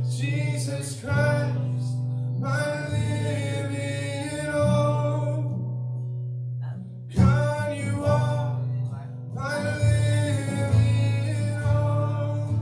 Jesus Christ, my living hope. God, you are my living hope.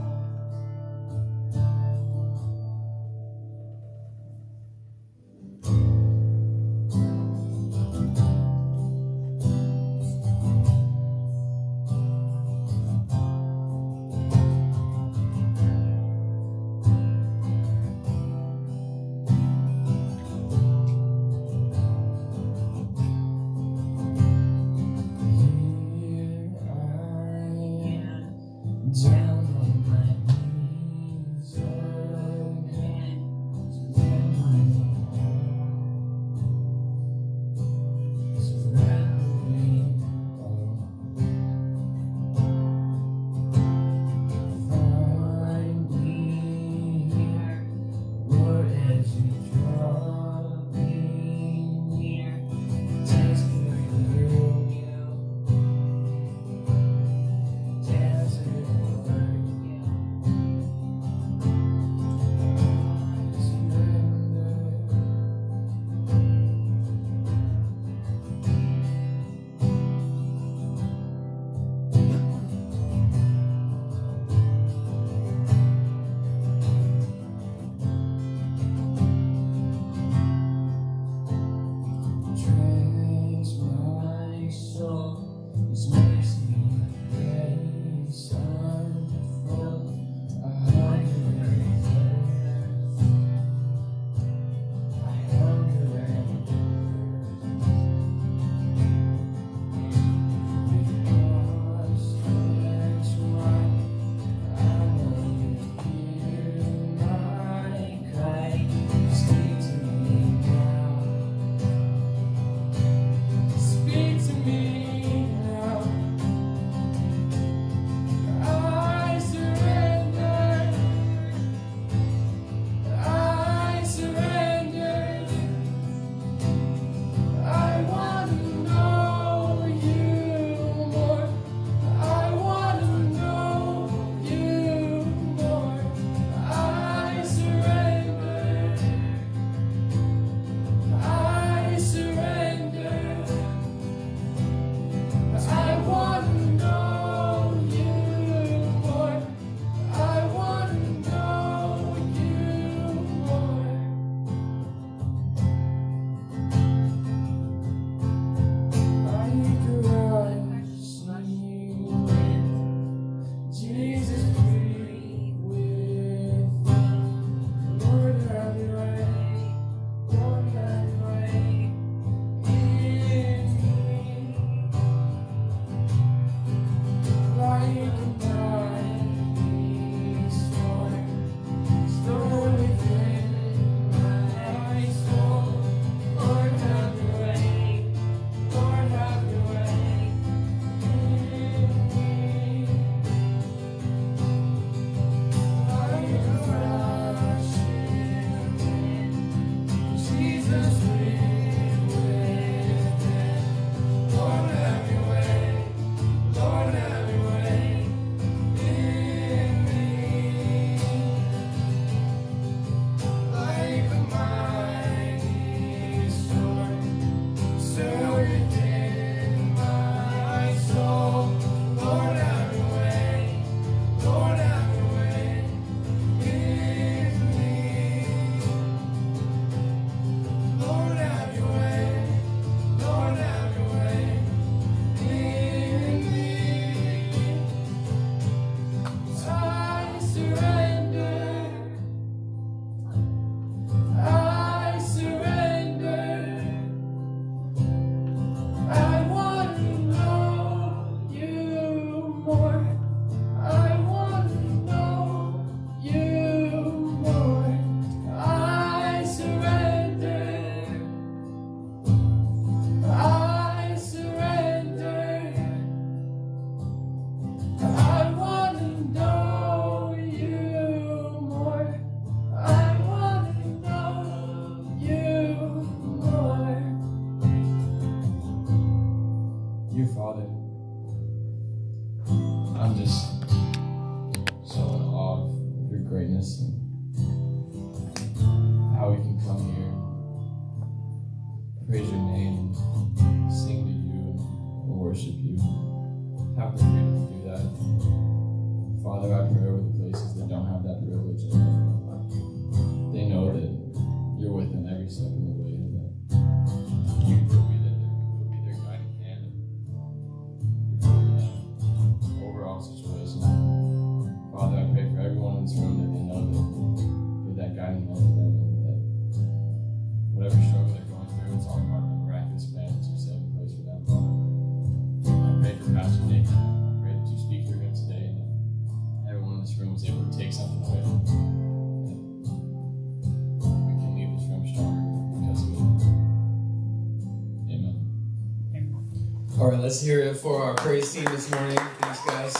All right, let's hear it for our praise team this morning. Thanks, guys.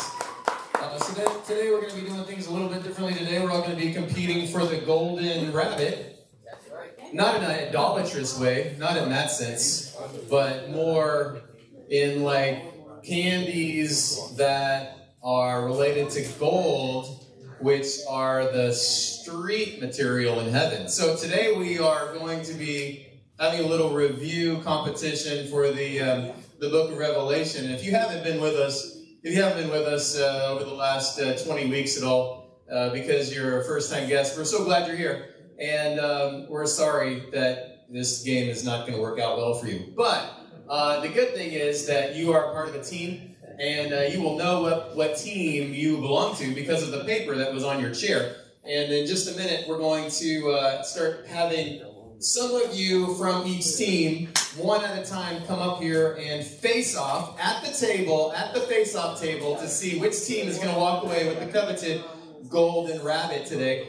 Today we're going to be doing things a little bit differently. Today we're all going to be competing for the golden rabbit. Not in an idolatrous way, not in that sense, but more in like candies that are related to gold, which are the street material in heaven. So today we are going to be having a little review competition for the book of Revelation. If you haven't been with us, over the last 20 weeks at all, because you're a first-time guest, we're so glad you're here. And we're sorry that this game is not going to work out well for you. But the good thing is that you are part of a team, and you will know what team you belong to because of the paper that was on your chair. And in just a minute, we're going to start having some of you from each team, one at a time, come up here and face off at the face-off table to see which team is going to walk away with the coveted golden rabbit today.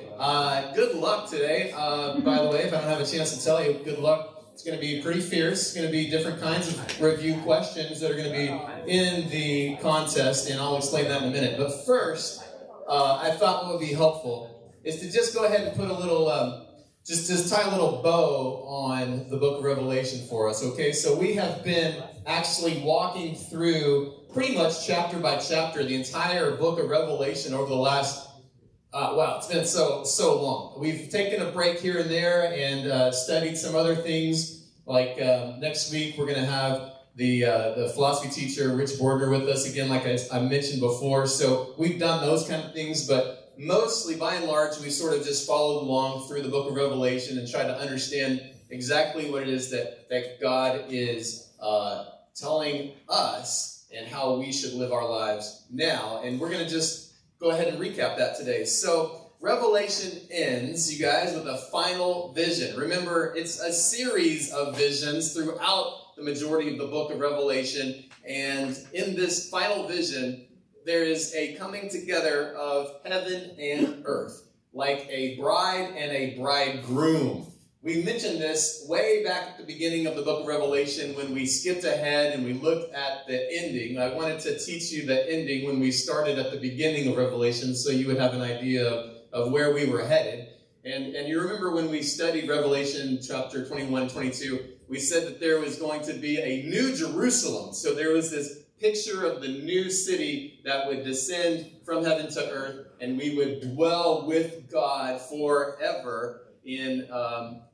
Good luck today. By the way, if I don't have a chance to tell you, good luck. It's going to be pretty fierce. It's going to be different kinds of review questions that are going to be in the contest, and I'll explain that in a minute. But first, I thought what would be helpful is to just go ahead and put a little... Just tie a little bow on the book of Revelation for us, okay? So we have been actually walking through pretty much chapter by chapter the entire book of Revelation over the last, it's been so long. We've taken a break here and there and studied some other things. Like next week we're going to have the philosophy teacher, Rich Bordner, with us again, like I mentioned before. So we've done those kind of things, but mostly, by and large, we sort of just followed along through the book of Revelation and tried to understand exactly what it is that God is telling us and how we should live our lives now. And we're going to just go ahead and recap that today. So Revelation ends, you guys, with a final vision. Remember, it's a series of visions throughout the majority of the book of Revelation. And in this final vision, there is a coming together of heaven and earth, like a bride and a bridegroom. We mentioned this way back at the beginning of the book of Revelation when we skipped ahead and we looked at the ending. I wanted to teach you the ending when we started at the beginning of Revelation so you would have an idea of where we were headed. And you remember when we studied Revelation chapter 21, 22, we said that there was going to be a new Jerusalem. So there was this picture of the new city that would descend from heaven to earth, and we would dwell with God forever in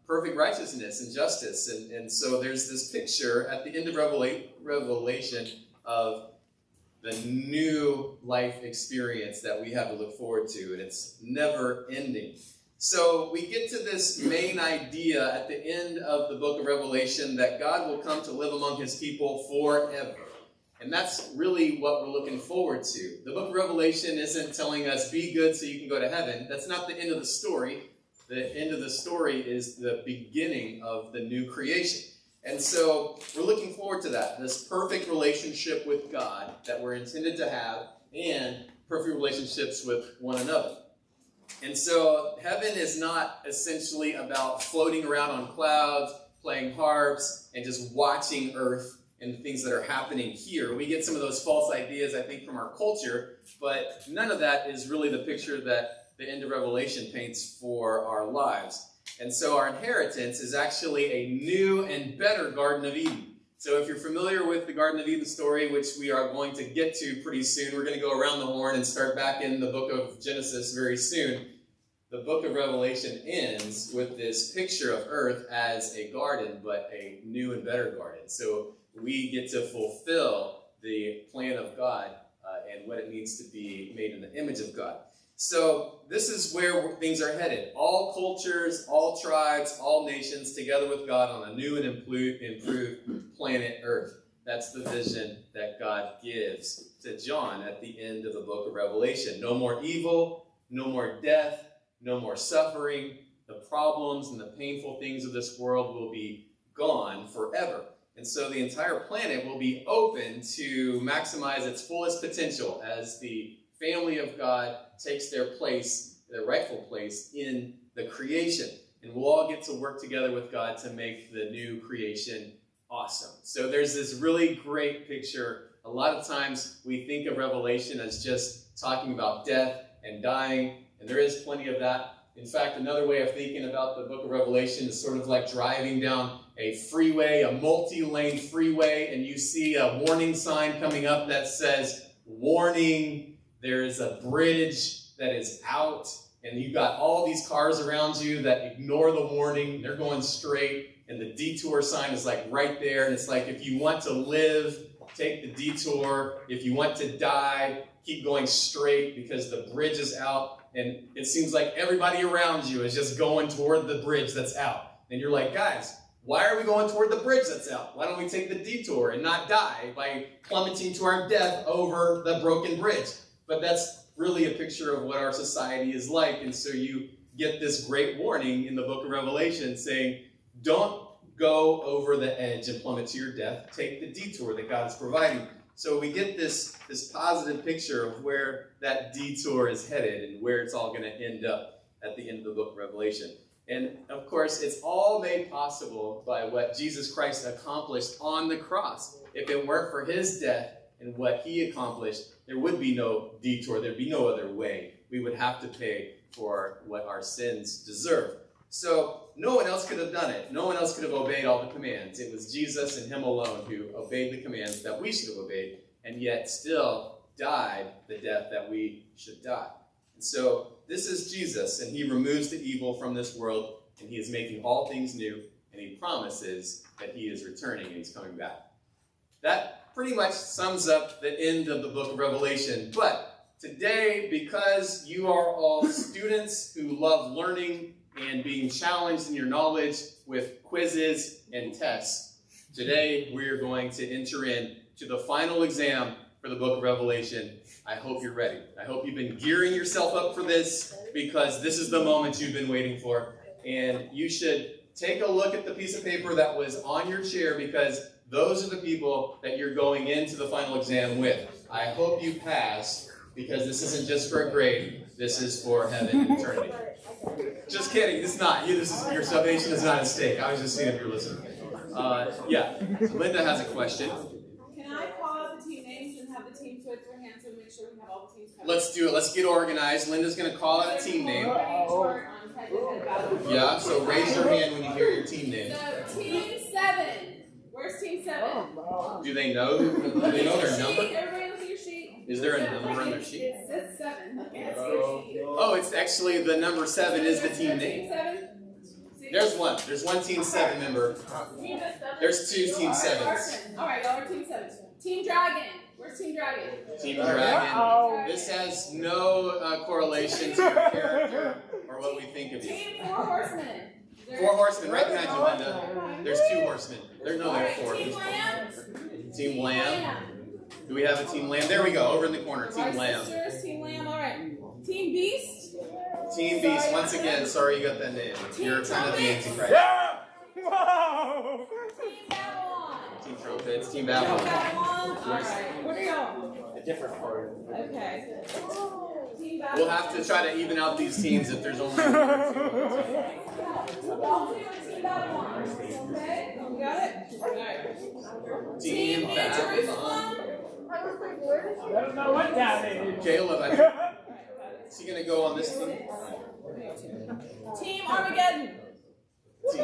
perfect righteousness and justice. And so there's this picture at the end of Revelation of the new life experience that we have to look forward to, and it's never ending. So we get to this main idea at the end of the book of Revelation that God will come to live among his people forever. And that's really what we're looking forward to. The book of Revelation isn't telling us, be good so you can go to heaven. That's not the end of the story. The end of the story is the beginning of the new creation. And so we're looking forward to that, this perfect relationship with God that we're intended to have, and perfect relationships with one another. And so heaven is not essentially about floating around on clouds, playing harps, and just watching earth and the things that are happening here. We get some of those false ideas, I think, from our culture, but none of that is really the picture that the end of Revelation paints for our lives. And so our inheritance is actually a new and better Garden of Eden. So if you're familiar with the Garden of Eden story, which we are going to get to pretty soon, we're going to go around the horn and start back in the book of Genesis very soon. The book of Revelation ends with this picture of earth as a garden, but a new and better garden. So we get to fulfill the plan of God and what it means to be made in the image of God. So this is where things are headed. All cultures, all tribes, all nations together with God on a new and improved planet Earth. That's the vision that God gives to John at the end of the book of Revelation. No more evil, no more death, no more suffering. The problems and the painful things of this world will be gone forever. And so the entire planet will be open to maximize its fullest potential as the family of God takes their place, their rightful place in the creation. And we'll all get to work together with God to make the new creation Awesome. So there's this really great picture. A lot of times we think of Revelation as just talking about death and dying, and there is plenty of that. In fact, another way of thinking about the book of Revelation is sort of like driving down a freeway, a multi-lane freeway, and you see a warning sign coming up that says, warning, there is a bridge that is out, and you've got all these cars around you that ignore the warning. They're going straight, and the detour sign is like right there, and it's like, if you want to live, take the detour. If you want to die, keep going straight because the bridge is out. And it seems like everybody around you is just going toward the bridge that's out. And you're like, guys, why are we going toward the bridge that's out? Why don't we take the detour and not die by plummeting to our death over the broken bridge? But that's really a picture of what our society is like. And so you get this great warning in the book of Revelation saying, don't go over the edge and plummet to your death. Take the detour that God is providing. So we get this positive picture of where that detour is headed and where it's all going to end up at the end of the book of Revelation. And of course, it's all made possible by what Jesus Christ accomplished on the cross. If it weren't for his death and what he accomplished, there would be no detour. There'd be no other way. We would have to pay for what our sins deserve. So no one else could have done it. No one else could have obeyed all the commands. It was Jesus and him alone who obeyed the commands that we should have obeyed, and yet still died the death that we should die. And so this is Jesus, and he removes the evil from this world, and he is making all things new, and he promises that he is returning and he's coming back. That pretty much sums up the end of the book of Revelation. But today, because you are all students who love learning and being challenged in your knowledge with quizzes and tests, today we're going to enter into the final exam for the book of Revelation. I hope you're ready. I hope you've been gearing yourself up for this, because this is the moment you've been waiting for. And you should take a look at the piece of paper that was on your chair, because those are the people that you're going into the final exam with. I hope you pass, because this isn't just for a grade. This is for heaven and eternity. Just kidding. It's not. Your salvation is not at stake. I was just seeing if you're listening. Yeah. So Linda has a question. Can I call out the team names and have the team put their hands and make sure we have all the teams covered? Let's do it. Let's get organized. Linda's going to call out a team name. Yeah, so raise your hand when you hear your team name. So, Team 7. Where's Team 7? Do they know their number? Everybody look at your sheet. Is there a number on their sheet? It says 7. Oh, it's actually the number 7 is the team name. Team 7? There's one. There's one Team 7 member. There's 2 Team 7s. All right, y'all are Team 7. Team Dragon. Where's Team Dragon? Team Dragon. This has no correlation to your character or what we think of you. Team 4 Horsemen. 4 horsemen right behind you, Linda. There's 2 horsemen. There's no, there are 4. Team Lamb. Team Lamb. Do we have a Team Lamb? There we go, over in the corner. Team Lamb. Sisters, Team Lamb. All right. Team Beast. Team Beast. Once again, sorry you got that name. You're kind of the Antichrist. Yeah! Whoa! Team Babylon. Team Trumpets. Team Team Babylon. Babylon. All right. What are y'all? A different part. Okay. Team Babylon. We'll have to try to even out these teams if there's only 1 or 2. Y'all two are Team Babylon. Okay? You got it? All right. Team New Babylon. Jerusalem. I don't know what that is. Caleb, I think. Is he going to go on this team? Team Armageddon. Team.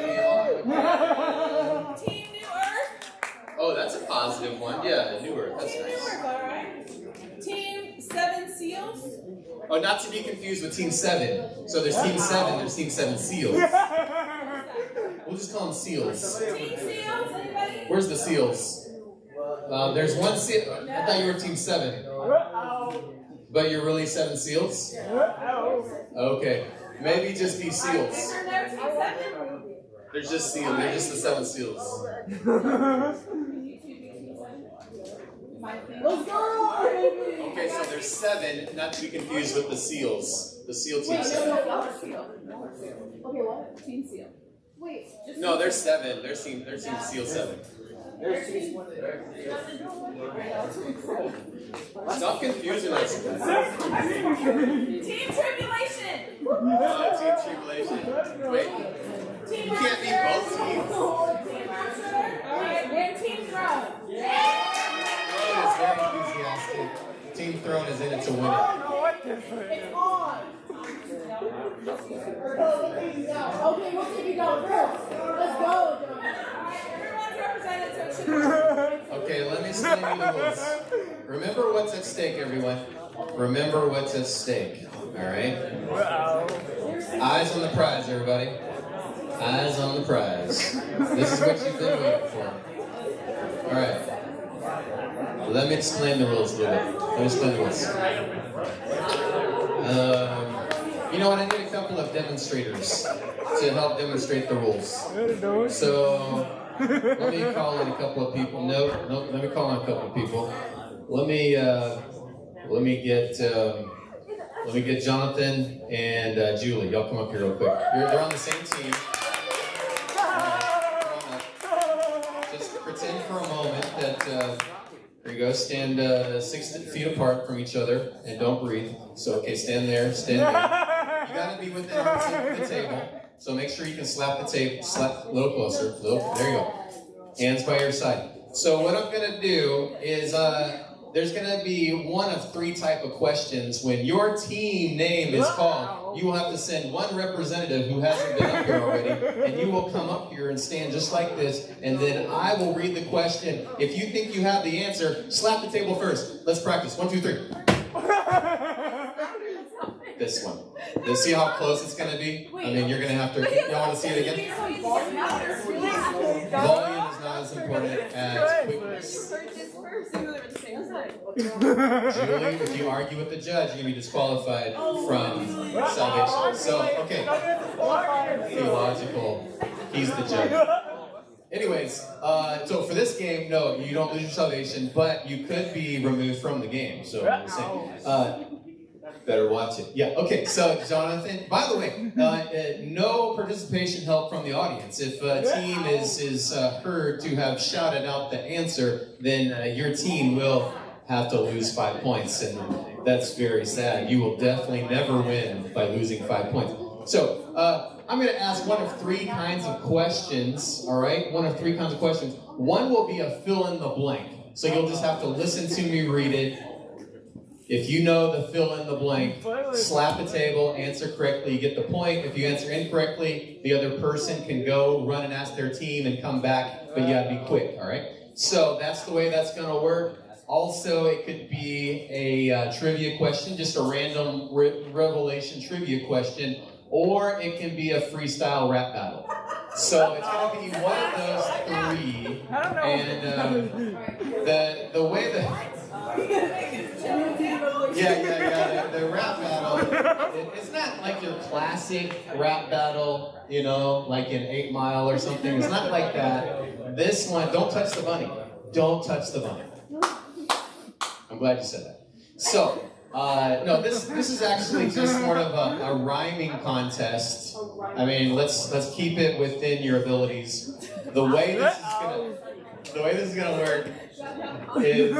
Team New Earth. Oh, that's a positive one. Yeah, New Earth. That's Team New nice. Earth, all right. Team 7 Seals. Oh, not to be confused with Team 7. So there's Team 7, there's Team 7 Seals. We'll just call them Seals. Team Seals, anybody? Where's the Seals? There's one seal. I thought you were Team 7. But you're really 7 Seals? Okay. Maybe just be Is Seals. there no Team 7? There's just Seals. They're just the 7 Seals. Can you two be Team 7? Let's go! Okay, so there's 7, not to be confused with the Seals. The Seal Team Wait, 7. no, y'all are Seal. Okay, what? Team Seal. Wait. No, there's 7. There's Team Seal 7. Stop confusing us. Team Tribulation. Team Tribulation. Wait. Team You can't be both teams. Team Rapture. All right, Team Throne is in it to win it. I don't know what this is. It's on. Okay, we'll take you down first. Let's go, John. Everyone's represented, so it should be. Okay, let me explain you the rules. Remember what's at stake, everyone. Remember what's at stake. All right? Wow. Eyes on the prize, everybody. Eyes on the prize. This is what you've been waiting for. All right. Let me explain the rules a little bit. Let me explain the rules. You know what? I need a couple of demonstrators to help demonstrate the rules. So let me call in a couple of people. No, let me call in a couple of people. Let me get Jonathan and Julie. Y'all come up here real quick. They're on the same team. Just pretend for a moment that. Here you go. Stand 6 feet apart from each other and don't breathe. So okay, stand there. Stand there. You gotta be within arm's length of the table. So make sure you can slap the table. Slap a little closer. There you go. Hands by your side. So what I'm gonna do is there's gonna be one of 3 type of questions. When your team name is called, you will have to send one representative who hasn't been up here already, and you will come up here and stand just like this, and then I will read the question. If you think you have the answer, slap the table first. Let's practice. 1, 2, 3. This one. You see how close it's gonna be? I mean, you're gonna have to. Y'all want to see it again? Volume is not as important as quickness. Julie, if you argue with the judge, you're gonna be disqualified from salvation. So, okay. Theological. He's the judge. Anyways, so for this game, no, you don't lose your salvation, but you could be removed from the game. So I'm saying, better watch it. Yeah. Okay. So Jonathan, by the way, no participation help from the audience. If a team is heard to have shouted out the answer, then your team will have to lose 5 points, and that's very sad. You will definitely never win by losing 5 points. So I'm going to ask one of 3 kinds of questions. All right, one of 3 kinds of questions. One will be a fill in the blank. So you'll just have to listen to me read it. If you know the fill in the blank, slap the table, answer correctly, you get the point. If you answer incorrectly, the other person can go run and ask their team and come back, but you gotta be quick, all right? So that's the way that's gonna work. Also, it could be a trivia question, just a random revelation trivia question, or it can be a freestyle rap battle. So it's gonna be one of those 3, and the way that... Yeah, the rap battle, it's not like your classic rap battle, you know, like in 8 Mile or something. It's not like that. This one, don't touch the bunny. Don't touch the bunny. I'm glad you said that. So, no, this is actually just more of a rhyming contest. I mean, let's keep it within your abilities. The way this is gonna work is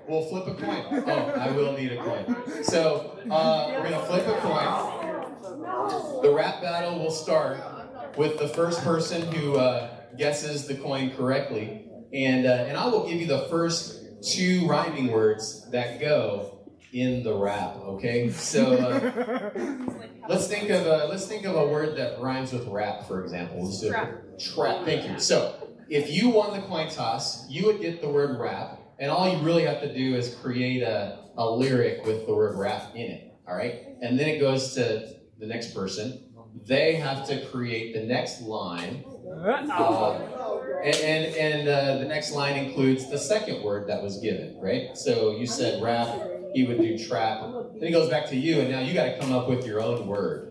we'll flip a coin. Oh, I will need a coin. So we're gonna flip a coin. The rap battle will start with the first person who guesses the coin correctly, and I will give you the first 2 rhyming words that go in the rap. Okay, so let's think of a word that rhymes with rap, for example. Let's do trap. Thank you. So if you won the coin toss, you would get the word rap, and all you really have to do is create a lyric with the word rap in it. All right, and then it goes to the next person. They have to create the next line. And the next line includes the second word that was given, right? So you said rap, he would do trap. Then he goes back to you, and now you got to come up with your own word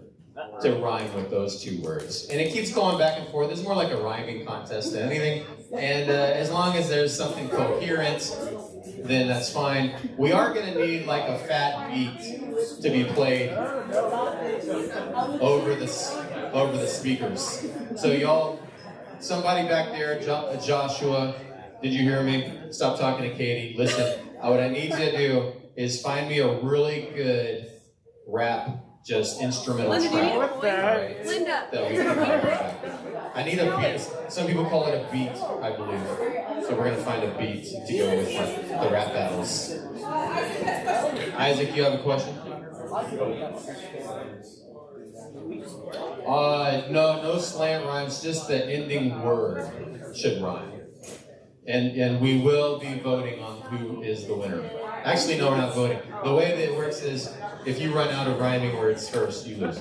to rhyme with those 2 words. And it keeps going back and forth. It's more like a rhyming contest than anything. And as long as there's something coherent, then that's fine. We are going to need like a fat beat to be played over the speakers. So y'all, somebody back there, Joshua, did you hear me? Stop talking to Katie. Listen, what I need you to do is find me a really good rap just instrumental Linda, do you track. need a What the heck? Linda. That we can back. I need a beat. Some people call it a beat, I believe. So we're gonna find a beat to go with the rap battles. Isaac, you have a question? No slant rhymes, just the ending word should rhyme. And we will be voting on who is the winner. Actually, no, we're not voting. The way that it works is, if you run out of rhyming words first, you lose.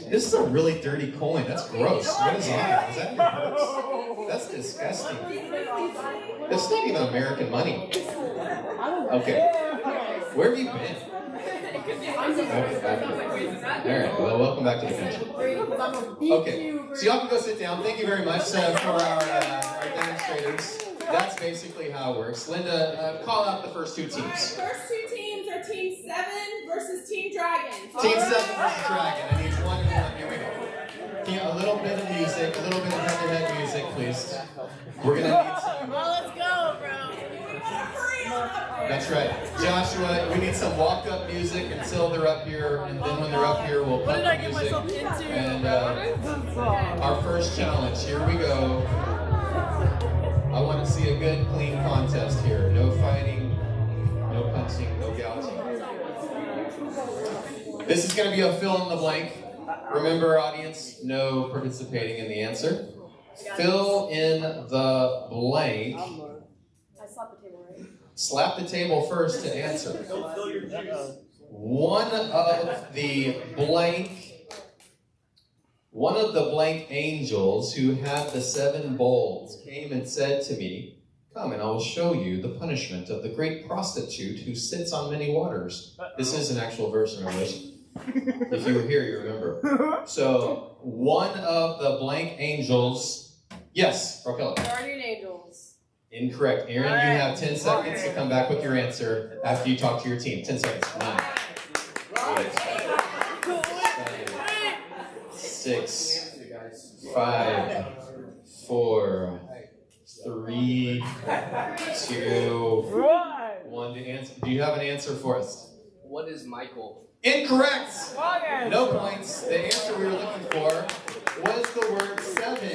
This is a really dirty coin. That's gross. What is that? Is that your purse? That's disgusting. It's not even American money. Okay. Where have you been? Alright, well, welcome back to the country. Okay, so y'all can go sit down. Thank you very much for our demonstrators. That's basically how it works. Linda, call out the first two teams. Alright, first two teams are Team 7 versus Team Dragon. Team 7 versus Dragon. I need 1 and 1. Here we go. A little bit of music, a little bit of head-to-head music, please. We're gonna need some. Well, let's go, bro. That's right. Joshua, we need some walk-up music until they're up here, and then when they're up here, we'll put the music. And our first challenge, here we go. I want to see a good, clean contest here. No fighting, no punching, no gouging. This is going to be a fill in the blank. Remember, audience, no participating in the answer. Fill in the blank. I slapped the table, right? Slap the table first to answer. One of the blank angels who had the 7 bowls came and said to me, "Come and I will show you the punishment of the great prostitute who sits on many waters." This is an actual verse in Revelation. If you were here, you remember. So, one of the blank angels, yes, Raquel. Guardian angels. Incorrect. Aaron, you have 10 seconds to come back with your answer after you talk to your team. 10 seconds. 9, 8, 7, 6, 5, 4, 3, 2, 1 to answer. Do you have an answer for us? What is Michael? Incorrect. No points. The answer we were looking for was the word 7.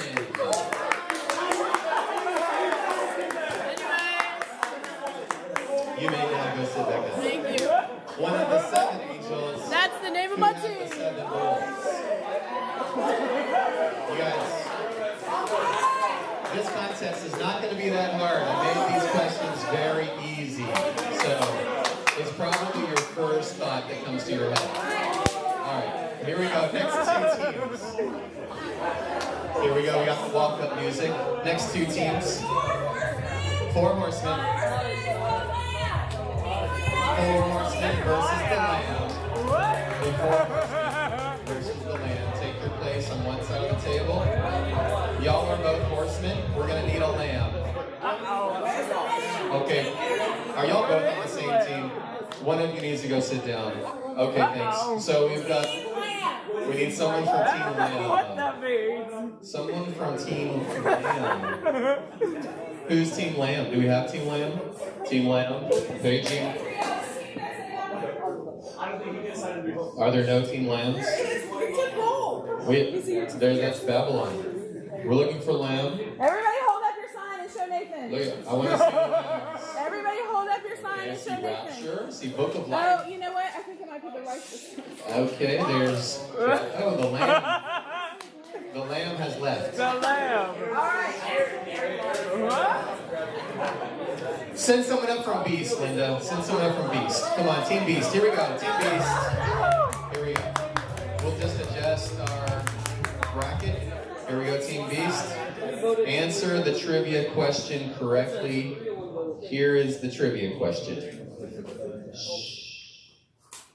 You may now go sit back down. Thank you. One of the 7 angels. That's the name of who my had the team. 7 bowls. You guys, this contest is not going to be that hard. I made these questions very easy. So, it's probably your first thought that comes to your head. Alright, here we go. Next 2 teams. Here we go. We got the walk-up music. Next 2 teams. 4 horsemen. 4 horsemen versus the lamb. The 4 horsemen versus the lamb. Take your place on one side of the table. Y'all are both horsemen. We're going to need a lamb. Okay. Are y'all both on the same team? One of you needs to go sit down. Okay, thanks. So we need someone from Team Lamb. What that means? Someone from Team Lamb. Who's Team Lamb? Do we have Team Lamb? Team Lamb? Okay, Team. Are there no Team Lambs? That's Babylon. We're looking for Lamb. Everybody hold up your sign and show Nathan. Look, I want to see lambs. Everybody hold up your sign Okay, I and see show Nathan. Rapture. I see Book of Life. Oh, you know what? I think it might be the righteous. Okay, there's. Oh, the lamb. The lamb has left. The lamb. Send someone up from Beast, Linda. Send someone up from Beast. Come on, Team Beast. Here we go. Team Beast. Here we go. We'll just adjust our bracket. Here we go, Team Beast. Answer the trivia question correctly. Here is the trivia question.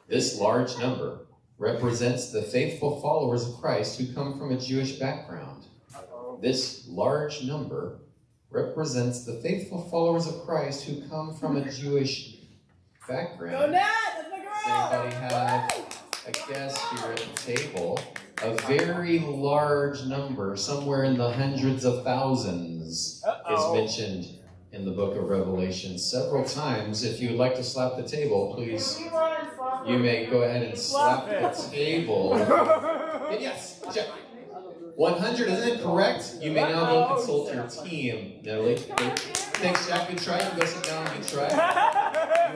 This large number represents the faithful followers of Christ who come from a Jewish background. This large number represents the faithful followers of Christ who come from a Jewish background. Go Nat! That's my girl! Does anybody have a guess here at the table? A very large number, somewhere in the hundreds of thousands, is mentioned in the book of Revelation several times. If you would like to slap the table, please you may go ahead and slap the table. And yes, check. 100 isn't correct. You may now go consult your team, Natalie. Thanks, Jack. Good try. You can go sit down and good try. You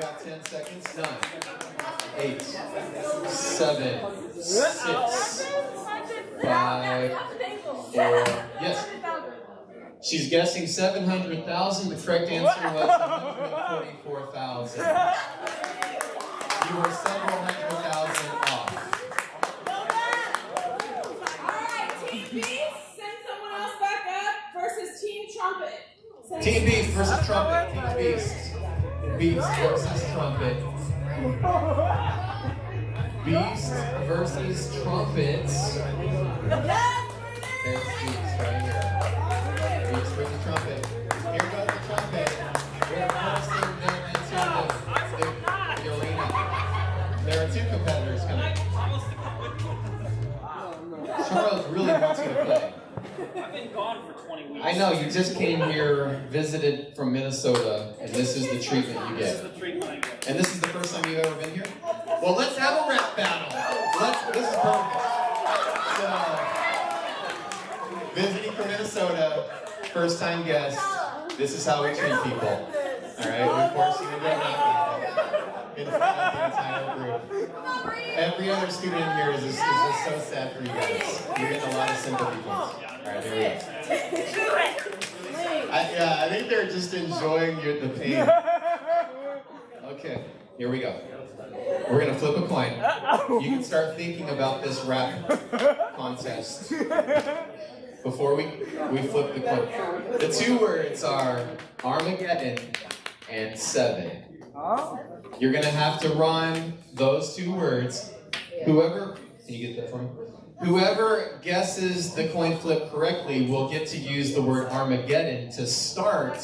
have 10 seconds. 9, 8, 7, 6, 5, 4. Yes. She's guessing 700,000. The correct answer was 144,000. You were several hundred thousand off. Alright, Team Beast, send someone else back up versus Team Trumpet. Team Beast versus Trumpet. Team Beast. Beast versus Trumpet. Beast versus Trumpets. There's Beast right here. Beast versus Trumpet. Here goes the trumpet. We're forcing them into the arena. There are 2 competitors coming. Charles really wants you to play. I've been gone for 20 weeks. I know, you just came here, visited from Minnesota, and this is the treatment you This is get. the treatment I get. And this is the first time you've ever been here? Well, let's have a rap battle. This is perfect. So, visiting from Minnesota, first time guest. This is how we treat people. All right, we force you to do rap battle in front of the entire group. Every other student in here is just so sad for you guys. You're getting a lot of sympathy points. All right, here we go. I think they're just enjoying the pain. Okay, here we go. We're gonna flip a coin. You can start thinking about this rap contest before we flip the coin. The 2 words are Armageddon and 7. You're gonna have to rhyme those 2 words. Whoever, can you get that for me? Whoever guesses the coin flip correctly will get to use the word Armageddon to start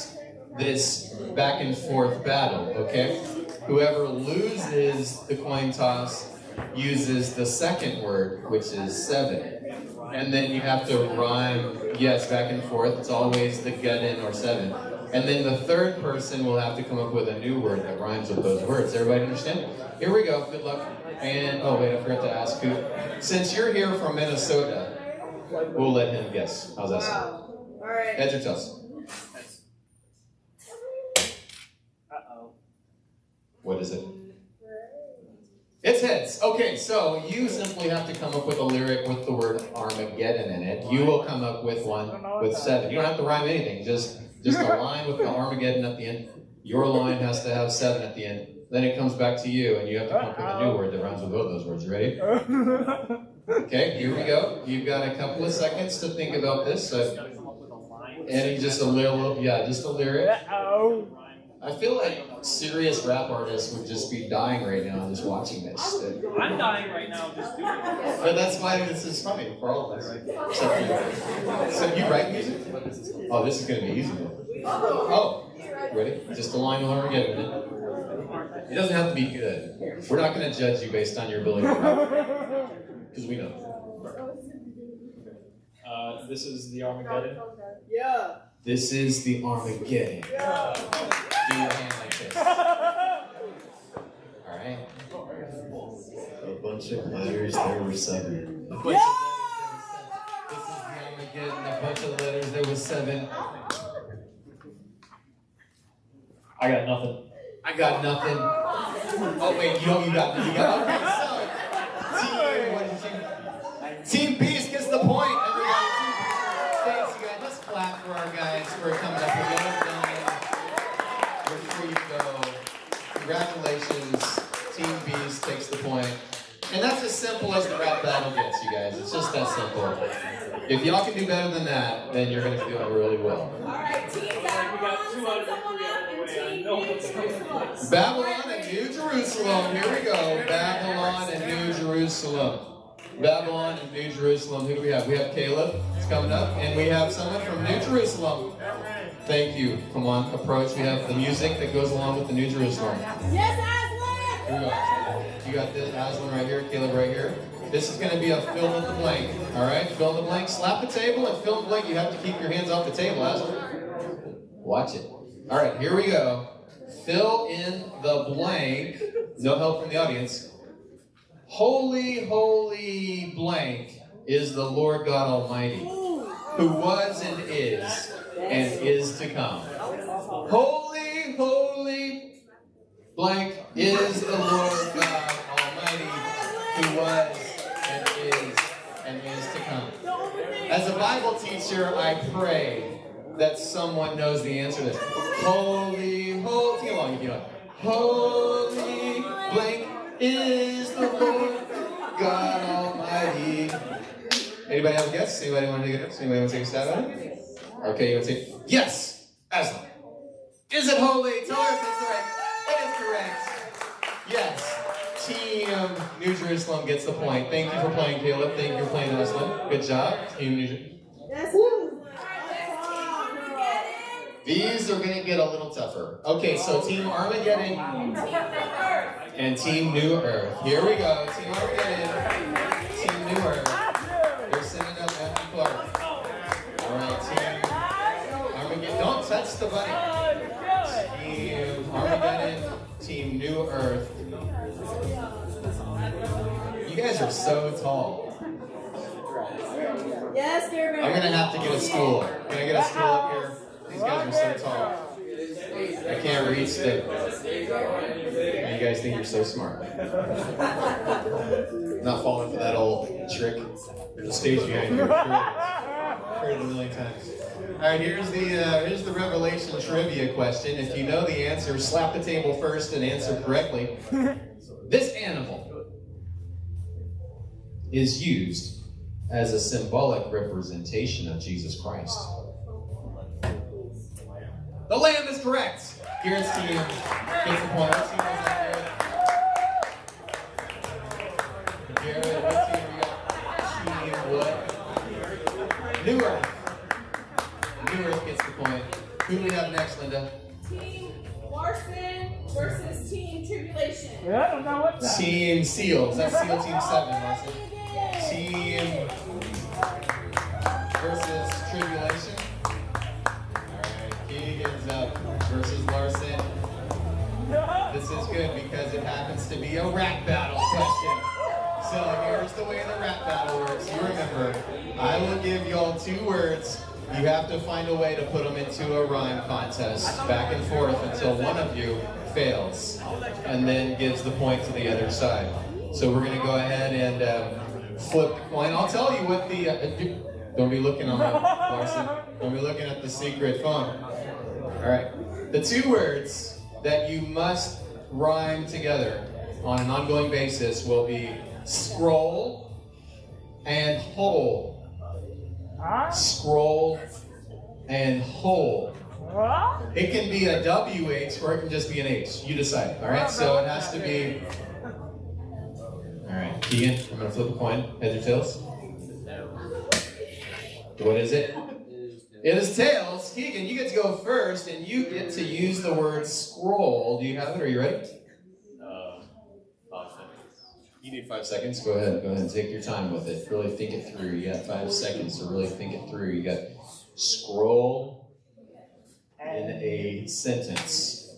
this back and forth battle, okay? Whoever loses the coin toss uses the second word, which is 7. And then you have to rhyme, yes, back and forth. It's always the Geddon or 7. And then the third person will have to come up with a new word that rhymes with those words. Everybody understand? Here we go. Good luck. And, oh wait, I forgot to ask who. Since you're here from Minnesota, we'll let him guess. How's that sound? All right. Heads or tails? Uh-oh. What is it? It's heads. Okay, so you simply have to come up with a lyric with the word Armageddon in it. You will come up with one with 7. You don't have to rhyme anything. Just a line with the Armageddon at the end. Your line has to have 7 at the end. Then it comes back to you, and you have to come up with a new word that rhymes with both those words. Ready? Okay, here we go. You've got a couple of seconds to think about this. And just a little, just a lyric. I feel like serious rap artists would just be dying right now just watching this. I'm dying right now just doing it. But that's why this is funny for all of us. So you write music? Oh, this is going to be easy. Oh, ready? Just a line we'll get in it. It doesn't have to be good. We're not going to judge you based on your ability to rap. Because we know. This is the Armageddon. Yeah. This is the Armageddon. Do your hand like this. Alright. A bunch of letters, there were 7. A bunch of letters, there were 7. This is the Armageddon, a bunch of letters, there was 7. I got nothing. I got nothing. Oh wait, you got okay, so Team Beast gets the point, everybody. Thanks you guys. Let's clap for our guys for coming up with We're free to go. Congratulations. Team Beast takes the point. And that's as simple as the rap battle gets, you guys. It's just that simple. If y'all can do better than that, then you're going to be doing really well. All right, Team Babylon, send someone up, and Team New Jerusalem. Babylon and New Jerusalem. Here we go. Babylon and New Jerusalem. Babylon and New Jerusalem. Who do we have? We have Caleb. It's coming up. And we have someone from New Jerusalem. Thank you. Come on, approach. We have the music that goes along with the New Jerusalem. Yes, Aslan! Here we go. You got this Aslan right here, Caleb right here. This is going to be a fill in the blank. All right, fill in the blank. Slap the table and fill in the blank. You have to keep your hands off the table, Aslan. Watch it. All right, here we go. Fill in the blank. No help from the audience. Holy, holy blank is the Lord God Almighty, who was and is to come. Holy, holy blank is the Lord God Almighty, who was and is to come. As a Bible teacher, I pray that someone knows the answer to this. Holy, holy, sing along if you know. Holy blank is the Lord God Almighty. Anybody have a guess? Anybody want to take a guess? Anybody want to take a stab at it? Okay, you want to say yes, Aslan. Is it holy? Tell her if it's correct. It is correct. Yes. Team New Jerusalem gets the point. Thank you for playing, Caleb. Thank you for playing, Aslan. Good job, Team New Jerusalem. These are going to get a little tougher. Okay, so Team Armageddon and Team New Earth. Here we go. Team Armageddon, Team New Earth. They're sending up Matthew Clark. All right, Team Armageddon. Don't touch the bunny. Team Armageddon, Team New Earth. You guys are so tall. Yes, dear Mary. I'm going to have to get a stool. Can I get a stool up here? These guys are so tall. I can't reach them. You guys think you're so smart. Not falling for that old trick. There's a stage behind you. Heard it a million times. All right, here's the Revelation trivia question. If you know the answer, slap the table first and answer correctly. This animal is used as a symbolic representation of Jesus Christ. The lamb is correct. Garrett's team gets the point. What team was that, Garrett? Garrett, what team we got? Team what? New Earth. New Earth gets the point. Who do we have next, Linda? Team Larson versus Team Tribulation. Yeah, I don't know what that is. Team Seals. That's SEAL Team 7, Larson. Team versus Tribulation. Keegan's up versus Larson. This is good because it happens to be a rap battle question. So here's the way the rap battle works. You remember, I will give y'all 2 words. You have to find a way to put them into a rhyme contest, back and forth until one of you fails and then gives the point to the other side. So we're going to go ahead and flip the coin. I'll tell you what the... don't be looking on my Larson. Don't be looking at the secret phone. All right. The 2 words that you must rhyme together on an ongoing basis will be scroll and hole. Scroll and hole. It can be a WH or it can just be an H. You decide. All right. So it has to be. All right, Keegan. I'm gonna flip a coin. Heads or tails? What is it? It is tails. Keegan, you get to go first, and you get to use the word scroll. Do you have it? Are you ready? 5 seconds. You need 5 seconds. Go ahead. Go ahead and take your time with it. Really think it through. You got 5 seconds to really think it through. You got scroll in a sentence.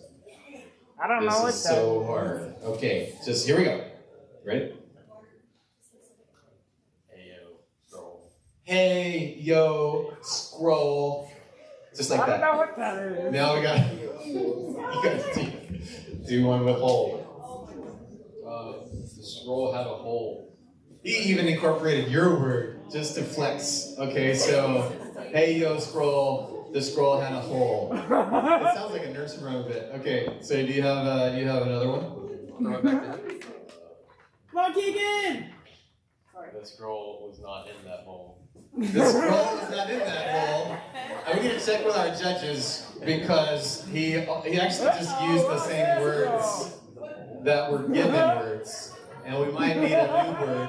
I don't know what This is so hard. Okay, just here we go. Ready? Hey, yo, scroll. Just like that. I don't know what that is. Now we got, you got to do one with hole. The scroll had a hole. He even incorporated your word just to flex. Okay, so, hey, yo, scroll. The scroll had a hole. It sounds like a nursing home bit. Okay, so do you have another one? Come on, Keegan! The scroll was not in that hole. The scroll was not in that hole. I'm going to check with our judges because he actually just used the same words that were given words. And we might need a new word.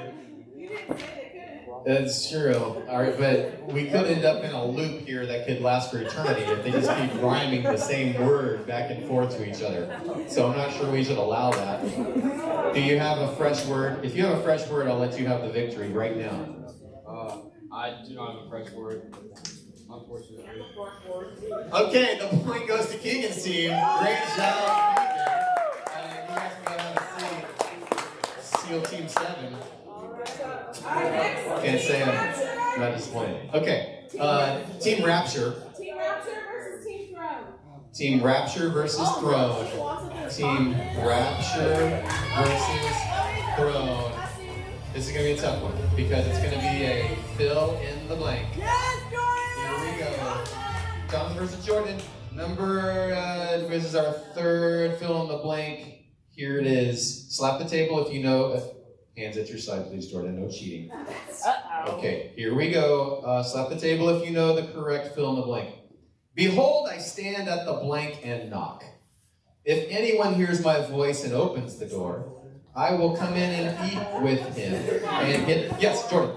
You didn't say they couldn't. That's true. All right, but we could end up in a loop here that could last for eternity if they just keep rhyming the same word back and forth to each other. So I'm not sure we should allow that. Do you have a fresh word? If you have a fresh word, I'll let you have the victory right now. I do not have a fresh word, unfortunately. Okay, the point goes to Keegan's team. Great job, Keegan. You guys can go have a seat. steal Team 7. Next. Can't say I'm not disappointed. Okay. Team Rapture. Team Rapture versus Team Throne. Team Rapture versus Throne. Team Rapture versus Throne. This is going to be a tough one because it's going to be a fill in the blank. Yes, Jordan! Here we go. Jonathan versus Jordan. This is our third fill in the blank. Here it is. Slap the table if you know. Hands at your side, please, Jordan. No cheating. Okay, here we go. Slap the table if you know the correct fill in the blank. Behold, I stand at the blank and knock. If anyone hears my voice and opens the door, I will come in and eat with him and get. Yes, Jordan.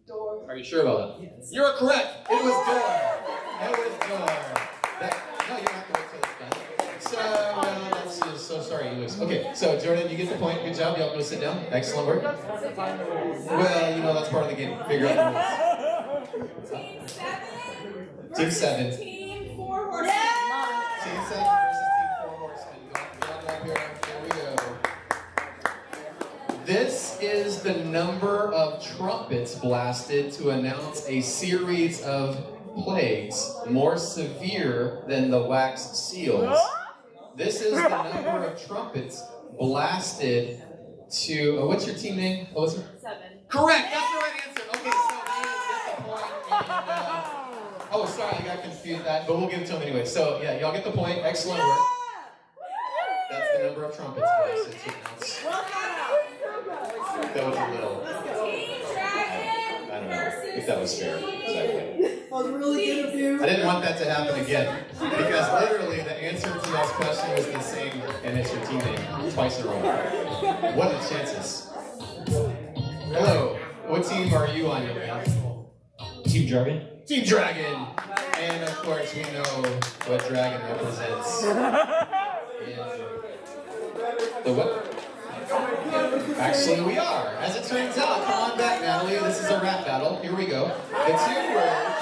Door. Are you sure about that? Yes. You're correct. It was door. It was door. No, you don't have to wait till it's done. So, that's just so sorry you lose. Okay, so Jordan, you get the point. Good job. Y'all go sit down. Excellent work. Well, you know that's part of the game. Figure out the rules. Team 7. Team 7. Team 4 Horsemen. Team 7 versus Team 4 Horsemen. Going up here. Here we go. This is the number of trumpets blasted to announce a series of plagues more severe than the wax seals. This is the number of trumpets blasted to. What's your team name? Alyssa? 7. Correct. That's the right answer. Okay, so they get the point. And, oh, sorry, I got confused. But we'll give it to them anyway. So yeah, y'all get the point. Excellent work. That's the number of trumpets blasted to announce. That was a little. Team Dragon I don't know versus if that was fair. That was really good of you. I didn't want that to happen again because literally the answer to y'all's question was the same, and it's your team name twice in a row. What are the chances? Hello, what team are you on, young man? Team Dragon. Team Dragon, and of course we know what Dragon represents. The what? Actually, we are. As it turns out, come on back, Natalie. This is a rap battle. Here we go. The 2 words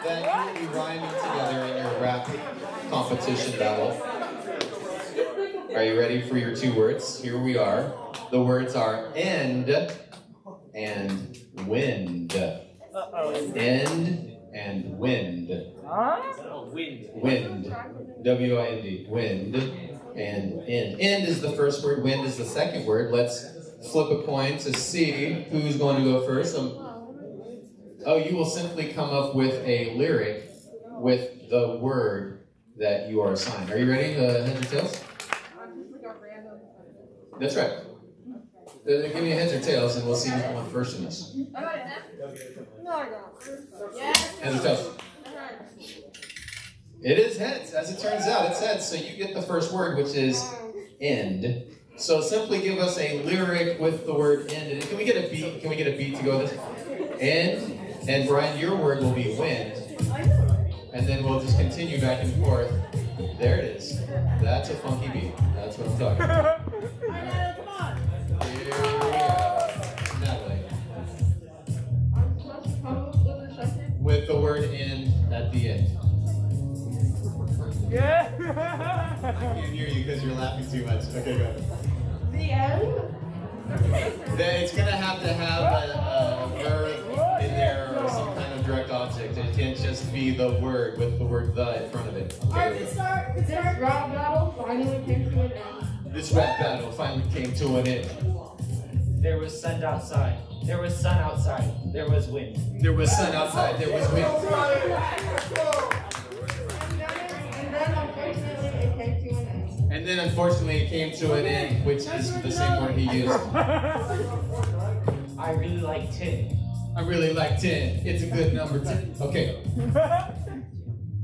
that you will be rhyming together in your rap competition battle. Are you ready for your 2 words? Here we are. The words are end and wind. End and wind. Wind. W-I-N-D. Wind and end. End is the first word. Wind is the second word. Let's flip a coin to see who's going to go first. Oh, you will simply come up with a lyric with the word that you are assigned. Are you ready, heads or tails? That's right. Give me a heads or tails, and we'll see who's going first in this. Heads or tails? It is heads. As it turns out, it's heads. So you get the first word, which is end. So simply give us a lyric with the word end. And can we get a beat? Can we get a beat to go with this? End. And Brian, your word will be wind. And then we'll just continue back and forth. There it is. That's a funky beat. That's what I'm talking about. Here we go. Natalie. With the word end at the end. Yeah. I can't hear you because you're laughing too much. Okay, go ahead. The end? It's going to have a verb in there or some kind of direct object. It can't just be the word with the word the in front of it. Okay. Alright, good start. This rap battle finally came to an end. This rap battle finally came to an end. There was sun outside. There was sun outside. There was wind. There was sun outside. There was wind. And then unfortunately it came to an end, which is the same word he used. I really like 10. I really like 10. It's a good number, 10. Okay. Do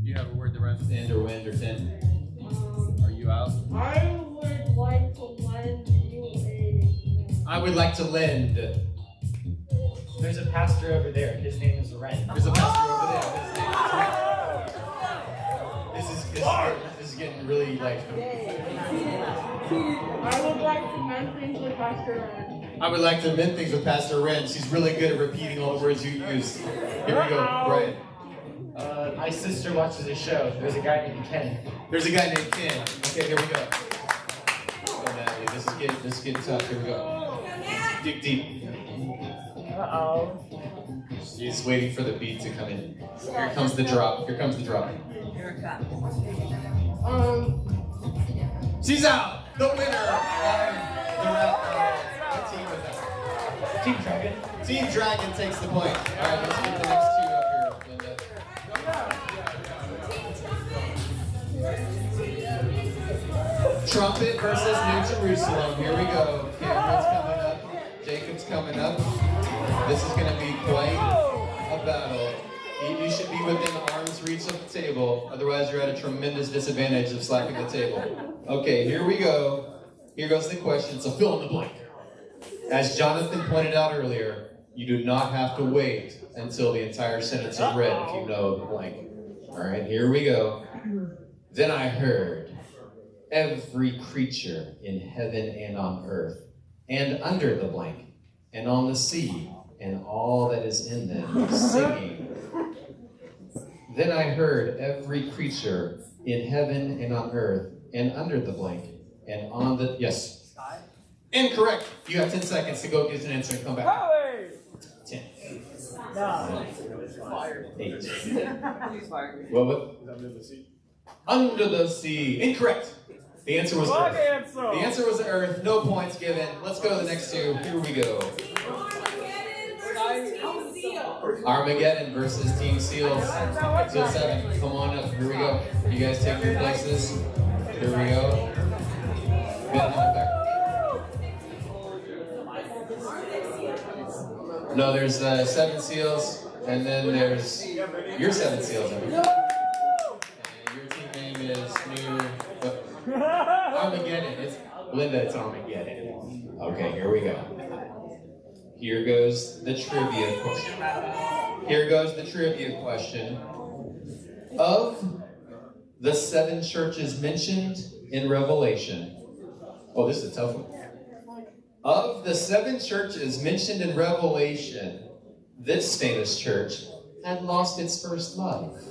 you have a word that rhymes with end or wind or 10? Are you out? I would like to lend you a... I would like to lend. There's a pastor over there. His name is Ren. There's a pastor over there. His name is Ren. This is getting really like... I would like to mend things with Pastor Ren. I would like to mend things with Pastor Ren. She's really good at repeating all the words you use. Here we go, Brian. My sister watches a show. There's a guy named Ken. There's a guy named Ken. Okay, here we go. Oh, Natalie, this is getting tough. Here we go. Dig deep. Uh-oh. She's waiting for the beat to come in. Here comes the drop. Here comes the drop. She's out. The winner of the rap battle. What team was that? Team Dragon. Team Dragon takes the point. All right, let's get the next two up here, Linda. Trumpet versus New Jerusalem. Here we go. Cameron's coming up. Jacob's coming up. This is going to be quite a battle. You should be within arm's reach of the table. Otherwise, you're at a tremendous disadvantage of slapping the table. Okay, here we go. Here goes the question. So fill in the blank. As Jonathan pointed out earlier, you do not have to wait until the entire sentence is read if you know the blank. All right, here we go. Then I heard every creature in heaven and on earth, and under the blank, and on the sea, and all that is in them, singing. Then I heard every creature in heaven and on earth, and under the blank, and on the, yes. Incorrect. You have 10 seconds to go get an answer and come back. 10. 8. What? Under the sea. Incorrect. The answer was earth. The answer was earth. No points given. Let's go to the next two. Here we go. Armageddon versus Team Seals. Seal 7. Come on up. Here we go. You guys take your places. Here we go. Back. No, there's 7 seals, and then there's your 7 seals. And your team name is Armageddon. It's Linda. It's Armageddon. Okay, here we go. Here goes the trivia question. Here goes the trivia question. Of the 7 churches mentioned in Revelation. Oh, this is a tough one. Of the 7 churches mentioned in Revelation, this famous church had lost its first love.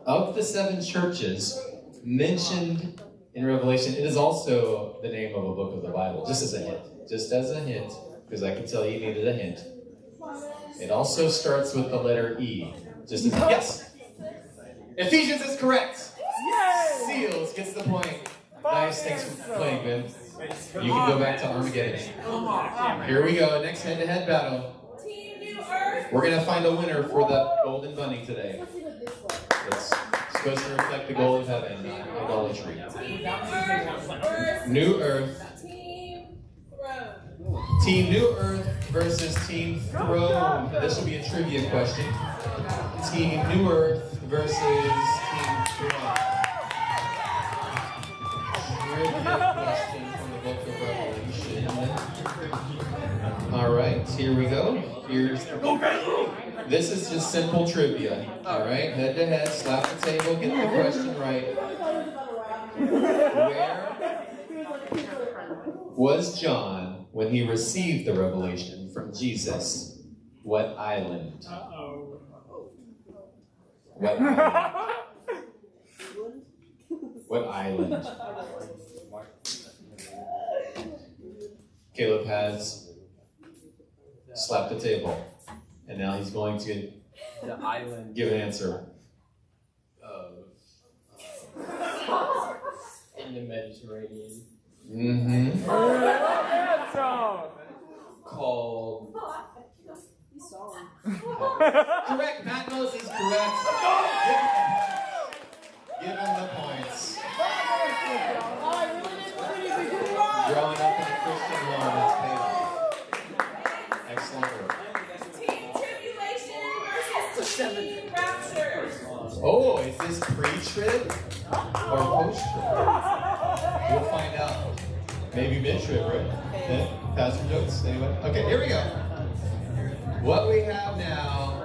Of the 7 churches mentioned in Revelation, it is also the name of a book of the Bible, just as a hint. Just as a hint, because I can tell you needed a hint. It also starts with the letter E. Just as, yes! Ephesians is correct! Seals gets the point. Nice, thanks for playing, Ben. You can go back to Armageddon. Here we go, next head-to-head battle. Team New Earth. We're going to find a winner for the Golden Bunny today. It's supposed to reflect the goal of heaven, not idolatry. New Earth. Team New Earth versus Team Throne. This will be a trivia question. Team New Earth versus Team Throne. Trivia question. Book of Revelation. All right, here we go. This is just simple trivia. All right, head to head, slap the table, get the question right. Where was John when he received the revelation from Jesus? What island? What island? What island? Caleb has slapped the table, and now he's going to The island. give an answer. In the Mediterranean. Mm-hmm. Called. Correct. Matt knows he's correct. Give him the points. Growing up in a Christian home has paid off. Excellent work. Team Tribulation versus Team Rapture. Oh, is this pre-trib or post-trib? We'll find out. Maybe mid-trib, right? Yeah? Pastor jokes? Anyway? Okay, here we go. What we have now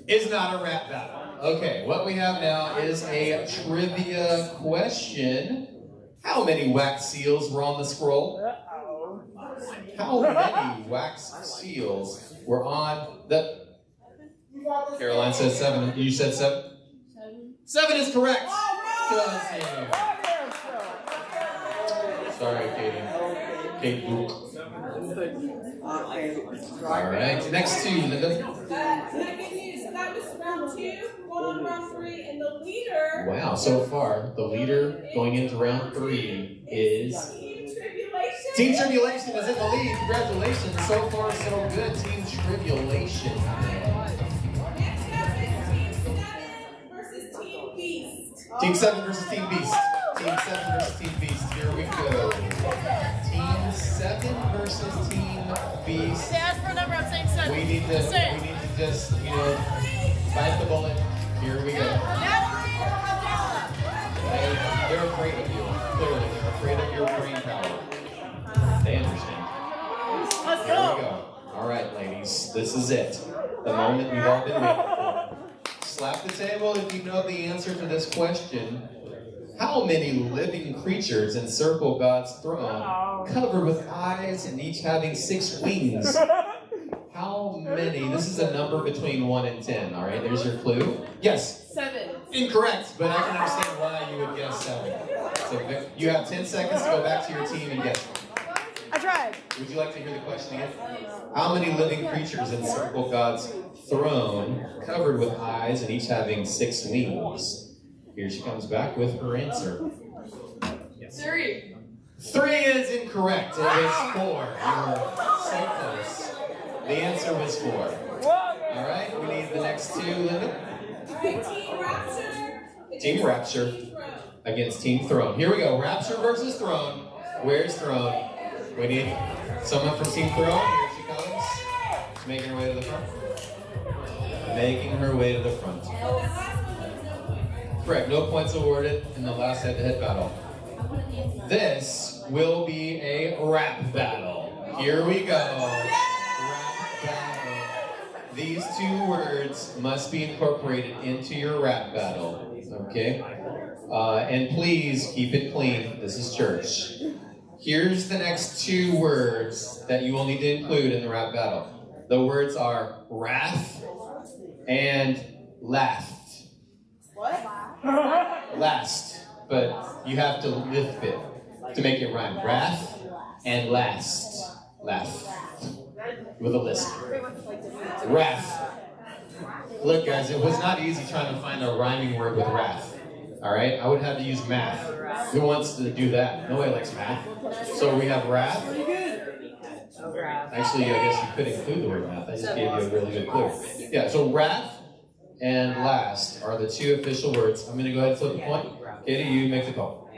is not a rap battle. Okay, what we have now is a trivia question. How many wax seals were on the scroll? How many wax seals were on the... Caroline says 7. You said 7? 7 is correct. Sorry, Katie. Kate Luke. All right, next two, Linda. Second news, so that was round 2, going on round 3, and the leader. Wow, so far, the leader going into round 3 is Team Tribulation. Team Tribulation is in the lead. Congratulations. So far, so good. Team Tribulation. Next up is Team 7 versus Team Beast. Team 7 versus Team Beast. Team 7 versus Team Beast. Here we go. Team 7 versus Team Beast. They asked for a number, I'm saying 7. We need to just, bite the bullet. Here we go. They're afraid of you. Clearly, they're afraid of your brain power. They understand. Let's Here go. we go. All right, ladies. This is it. The moment we've all been waiting for. Slap the table if you know the answer to this question. How many living creatures encircle God's throne, covered with eyes and each having 6 wings? How many? This is a number between 1 and 10, all right? There's your clue. Yes? 7. Incorrect, but I can understand why you would guess 7. So you have 10 seconds to go back to your team and guess. I tried. Would you like to hear the question again? How many living creatures encircle God's throne, covered with eyes and each having 6 wings? Here she comes back with her answer. 3. 3 is incorrect. It is 4. You were so close. The answer was 4. All right, we need the next 2, Linda. Alright, Team Rapture. Team Rapture against Team Throne. Here we go. Rapture versus Throne. Where's Throne? We need someone from Team Throne. Here she comes. She's making her way to the front. Making her way to the front. Correct. No points awarded in the last head-to-head battle. This will be a rap battle. Here we go. Rap battle. These 2 words must be incorporated into your rap battle. Okay? And please keep it clean. This is church. Here's the next 2 words that you will need to include in the rap battle. The words are wrath and laugh. What? Last, but you have to lift it to make it rhyme. Wrath and last. Laugh. With a lisp. Wrath. Look, guys, it was not easy trying to find a rhyming word with wrath. All right? I would have to use math. Who wants to do that? Nobody likes math. So we have wrath. Actually, I guess you could include the word math. I just gave you a really good clue. Yeah, so wrath and last are the 2 official words. I'm going to go ahead and flip the point. Katie, you make the call.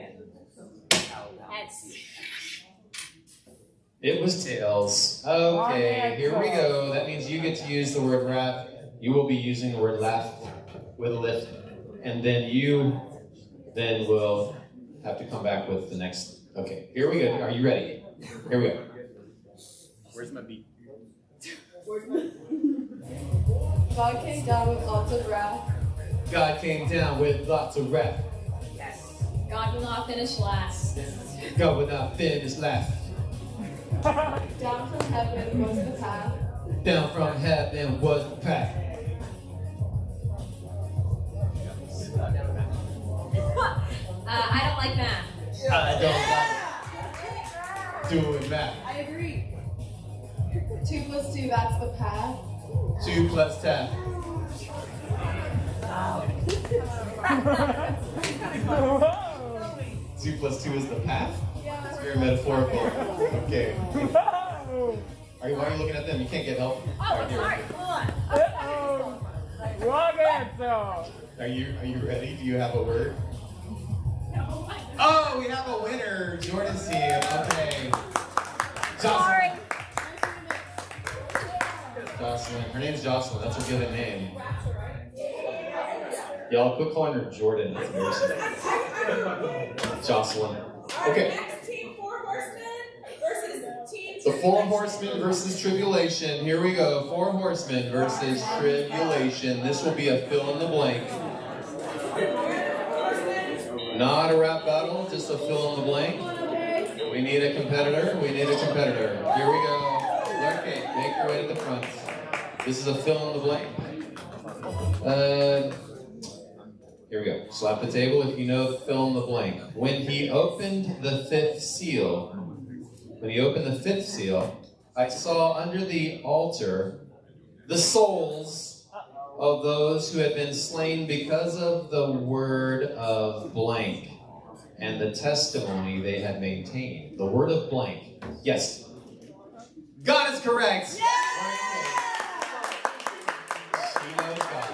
It was tails. Okay, here we go. That means you get to use the word wrath. You will be using the word laugh with a lift. And then you will have to come back with the next. Okay, here we go. Are you ready? Here we go. Where's my beat? God came down with lots of wrath. God came down with lots of wrath. God will not finish last. God would not finish last. Down from heaven was the path. Down from heaven was the path. I don't like math. I don't like doing math. I agree. 2 plus 2, that's the path. 2 plus 10. 2 plus 2 is the path? It's very metaphorical. Okay. Why are you looking at them? You can't get help. Oh, sorry. Hold on. Wrong answer. Are you ready? Do you have a word? Oh, we have a winner. Jordan's team. Okay. Sorry. Jocelyn. Her name's Jocelyn. That's her given name. Y'all quit calling her Jordan. That's embarrassing. Jocelyn. Okay. Next Team 4 Horsemen versus Team The 4 Horsemen versus Tribulation. Here we go. 4 Horsemen versus Tribulation. This will be a fill in the blank. Not a rap battle, just a fill in the blank. We need a competitor. We need a competitor. Here we go. Okay, make your way to the front. This is a fill in the blank. Here we go. Slap the table if you know the fill in the blank. When he opened the 5th seal, I saw under the altar the souls of those who had been slain because of the word of blank and the testimony they had maintained. The word of blank. Yes. God is correct. Yeah! She knows God.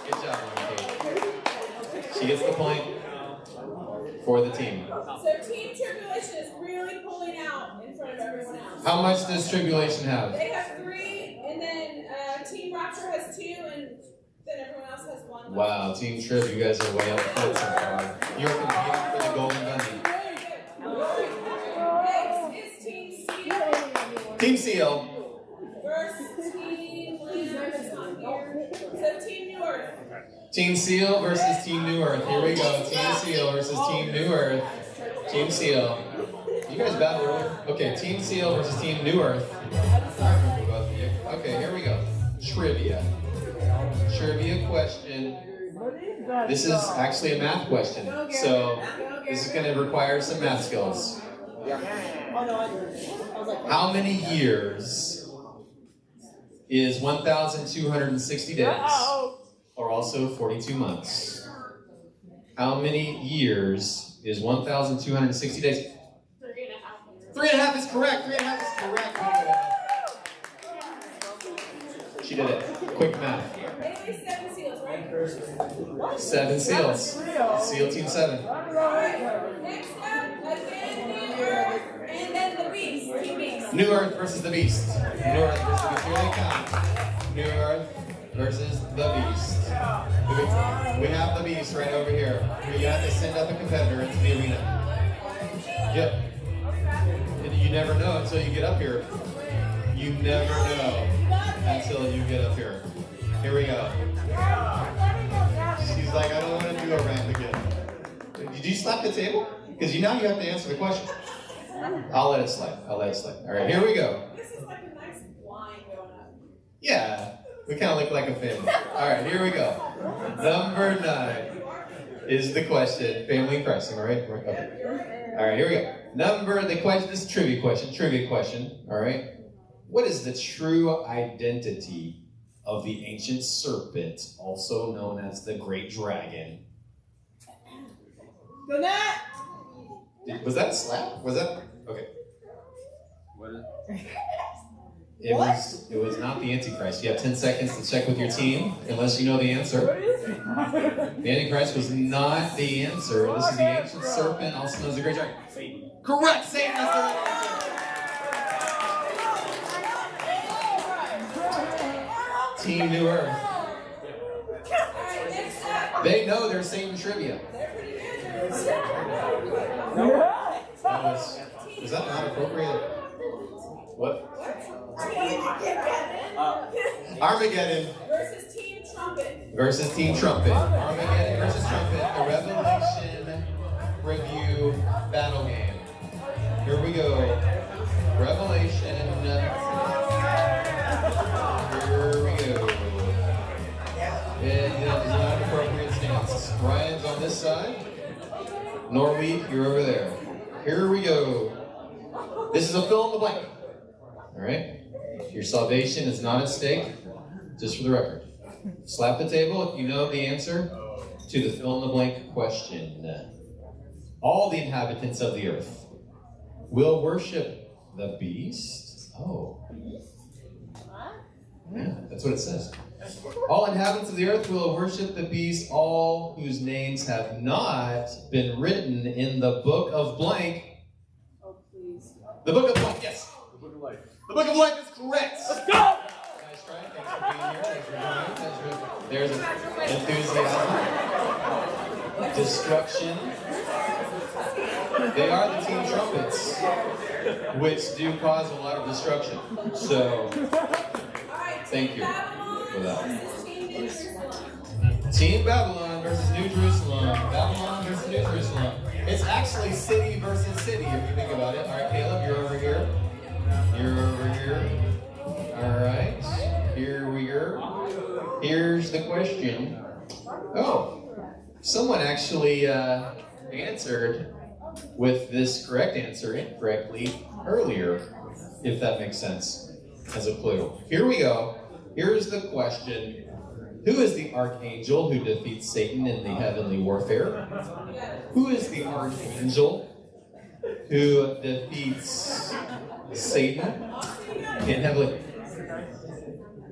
Good job, Kate. She gets the point for the team. So Team Tribulation is really pulling out in front of everyone else. How much does Tribulation have? They have 3, and then Team Rapture has 2, and then everyone else has 1. Wow, Team Trib, you guys are way up front so far. You're competing for the golden bunny. Next is Team Seal Team Seal. versus Team Land. That's not here. So Team New Earth. Team Seal versus Team New Earth. Here we go. Team Seal versus Team New Earth. Team Seal. You guys battle earlier? Okay, Team Seal versus Team New Earth. Okay, here we go. Trivia. Trivia question. This is actually a math question. So this is going to require some math skills. How many years is 1,260 days? Or also 42 months. How many years is 1,260 days? 3.5 is correct. 3.5 is correct. She did it. Quick math. Anyway, 7 seals, right? 7 seals. Seal Team 7. Alright, next up, again, New Earth, and then the Beast, Team Beast. New Earth versus the Beast. New Earth versus the Beast. Here they come. New Earth versus the Beast. We have the Beast right over here. We have to send up a competitor into the arena. Yep. And you never know until you get up here. You never know until you get up here. Here we go. She's like, I don't want to do a ramp again. Did you slap the table? Because now you have to answer the question. I'll let it slide. I'll let it slide. All right, here we go. This is like a nice line going up. Yeah, we kind of look like a family. All right, here we go. Number 9 is the question. Family in Christ, all right? Okay. All right, here we go. The question, this is a trivia question, all right? What is the true identity of the ancient serpent, also known as the great dragon? The net! Was that a slap? Was that? Okay. What is It was not the Antichrist. You have 10 seconds to check with your team, unless you know the answer. The Antichrist was not the answer. This is the ancient serpent, also known as the great dragon. Satan. Correct! Satan is the right answer. Team New Earth. Alright, next up. They know their Satan trivia. They're pretty good. Was that not appropriate? What? Armageddon Versus Team Trumpet. versus Team Trumpet. Armageddon versus Trumpet. The Revelation Review Battle Game. Here we go. Revelation. Here we go. It is not an appropriate stance. Ryan's on this side. Norweed, you're over there. Here we go. This is a fill in the blank. All right? Your salvation is not at stake, just for the record. Slap the table if you know the answer to the fill in the blank question. All the inhabitants of the earth will worship the beast. Oh. Yeah, that's what it says. All inhabitants of the earth will worship the beast, all whose names have not been written in the book of blank. Oh, please. The book of blank, yes. the book of life? The book of life is correct. Let's go! Nice try. Thanks for being here. Thanks for joining. There's enthusiasm. Destruction. They are the Team Trumpets, which do cause a lot of destruction. So, thank you for that. Team Babylon versus New Jerusalem. Babylon versus New Jerusalem. It's actually city versus city if you think about it. All right, Caleb, you're over here. You're over here. All right. Here we are. Here's the question. Oh, someone actually answered with this correct answer incorrectly earlier, if that makes sense. as a clue. Here we go. Here's the question. Who is the archangel who defeats Satan in the heavenly warfare? Who is the archangel who defeats Satan in heavenly?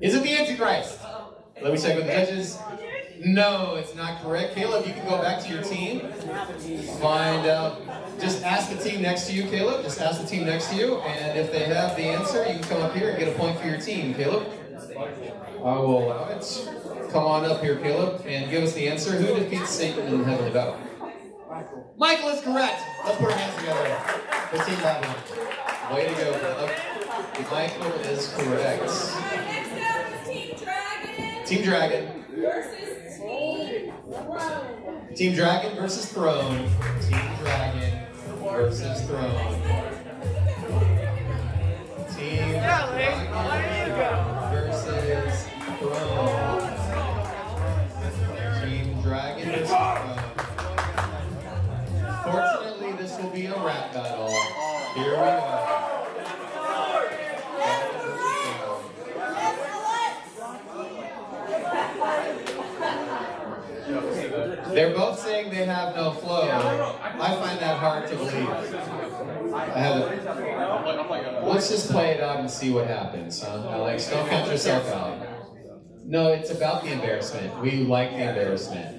Is it the Antichrist? Let me check with the judges. No, it's not correct. Caleb, you can go back to your team. Find out. Just ask the team next to you, Caleb. Just ask the team next to you. And if they have the answer, you can come up here and get a point for your team, Caleb. I will allow it. Come on up here, Caleb, and give us the answer. Who defeats Satan in the heavenly battle? Michael is correct. Let's put our hands together for Team Babylon. Way to go, Caleb. Michael is correct. Next up is Team Dragon. Team Dragon. Versus Team Throne. Team Dragon versus Throne. Team Dragon versus Throne. Team Dragon versus Throne. Team Dragon versus Throne. Fortunately, this will be a rap battle. Here we go. They're both saying they have no flow. I find that hard to believe. Let's just play it out and see what happens, huh? Alex, don't count yourself out. No, it's about the embarrassment. We like the embarrassment.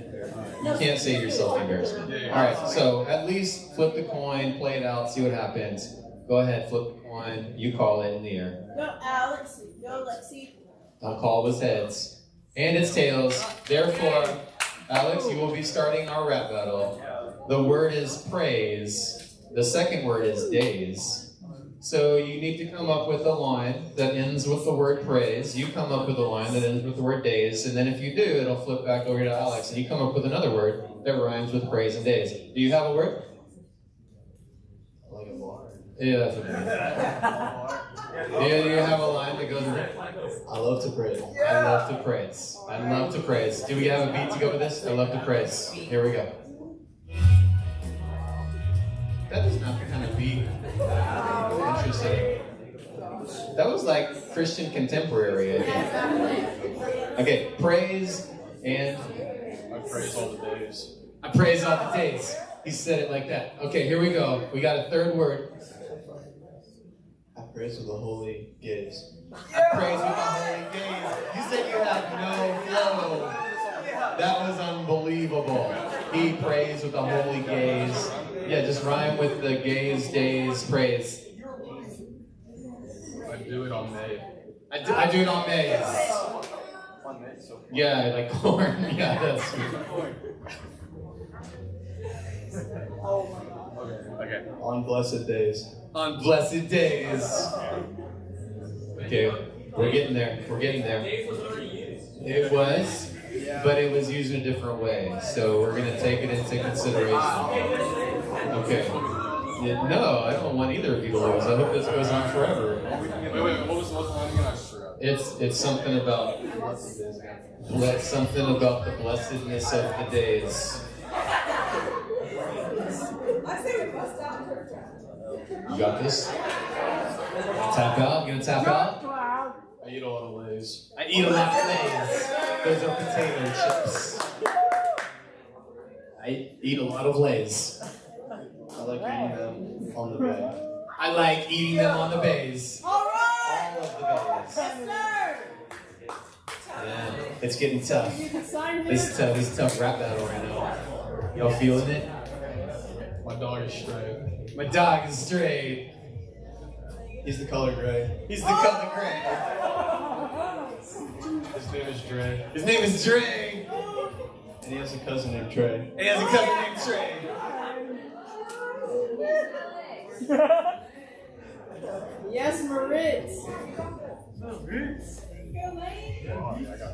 You can't save yourself the embarrassment. All right, so at least flip the coin, play it out, see what happens. Go ahead, flip the coin. You call it in the air. Go, Alex. Go, Lexi. I'll call with heads. And it's tails. Therefore, Alex, you will be starting our rap battle. The word is praise. The second word is days. So you need to come up with a line that ends with the word praise. You come up with a line that ends with the word days. And then if you do, it'll flip back over to Alex. And you come up with another word that rhymes with praise and days. Do you have a word? Yeah, that's okay. Do you have a line that goes with it? I love to praise. I love to praise. I love to praise. Do we have a beat to go with this? I love to praise. Here we go. That is not the kind of beat. Interesting. That was like Christian contemporary, I think. Okay, praise and... I praise all the days. I praise all the days. He said it like that. Okay, here we go. We got a third word. I praise with the holy gaze. I praise with the holy gaze. You said you had no flow. That was unbelievable. He prays with the holy gaze. Yeah, just rhyme with the gaze, days, praise. I do it on May. I do it on maize. Yeah, like corn. Yeah, that's sweet. Okay. On blessed days. On blessed days. Okay, we're getting there. We're getting there. It was, but it was used in a different way. So we're going to take it into consideration. Okay. Yeah, no, I don't want either of you to lose. I hope this goes on forever. Wait, what was the line again? I just forgot. It's something about the blessedness of the days. I say we bust out church. You got this? Tap out? You gonna tap out? I eat a lot of Lay's. I eat a lot of Lay's. Those are potato chips. I eat a lot of Lay's. I like eating them on the bed. I like eating them on the bays. All right. All of the bays. Yes, sir. Yeah, it's getting tough. You can sign here. This is tough. This is a tough rap battle right now. Y'all feeling it? My dog is straight. My dog is straight. He's the color gray. He's the color gray. His name is Dre. His name is Dre. And he has a cousin named Trey. And he has a cousin named Trey. Yes, Maritz.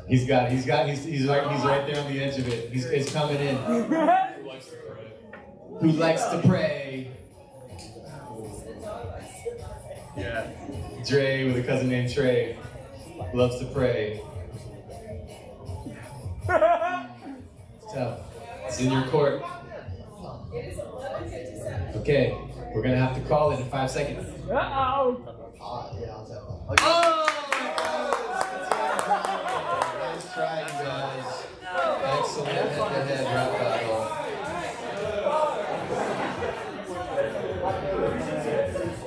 He's right there on the edge of it. He's coming in. Who likes to pray? Yeah. Dre with a cousin named Trey. Loves to pray. It's tough. It's in your court. Okay, we're gonna have to call it in 5 seconds. Uh-oh. Yeah, I'll tell. Oh! try, you guys. Excellent head-to-head rap battle.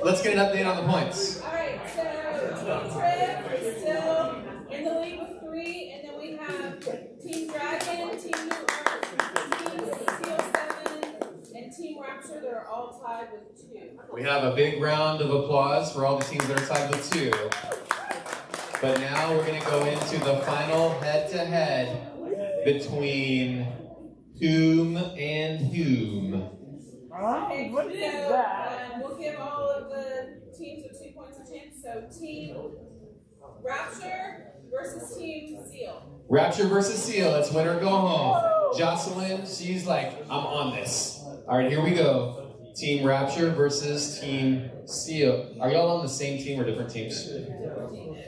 Let's get an update on the points. All right, so Team Trip is still in the lead with 3, and then we have Team Dragon, Team New Earth, Team CCL7, and Team Rapture. They're all tied with 2. We have a big round of applause for all the teams that are tied with 2. But now we're going to go into the final head-to-head between whom and whom. Okay, what is that? We'll give all of the teams with 2 points a chance. So Team Rapture versus Team Seal. Rapture versus Seal. It's win or go home. Jocelyn, she's like, I'm on this. All right, here we go. Team Rapture versus Team Seal. Are y'all on the same team or different teams?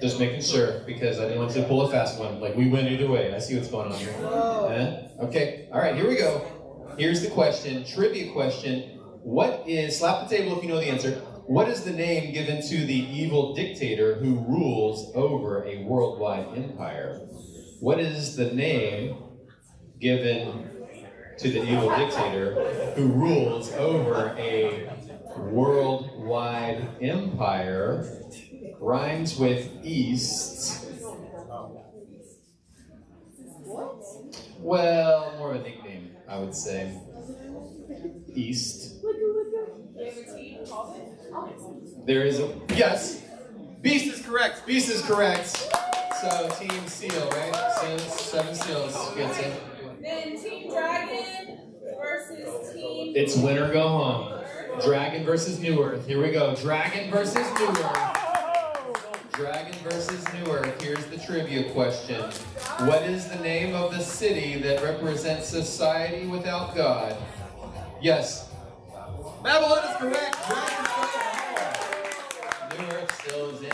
Just making sure, because I didn't want you to pull a fast one. Like, we win either way. I see what's going on here. Okay, all right, here we go. Here's the question, trivia question. What is, slap the table if you know the answer. What is the name given to the evil dictator who rules over a worldwide empire? What is the name given to the evil dictator who rules over a worldwide empire? Rhymes with east. Well, more of a nickname, I would say. East. There is a, yes. Beast is correct. Beast is correct. So Team Seal, right? 7 seals gets it. Then Team Dragon versus Team... It's win or go home. Dragon versus New Earth. Here we go. Dragon versus New Earth. Dragon versus New Earth. Here's the trivia question. What is the name of the city that represents society without God? Yes. Babylon is correct. Dragon versus New Earth still is in.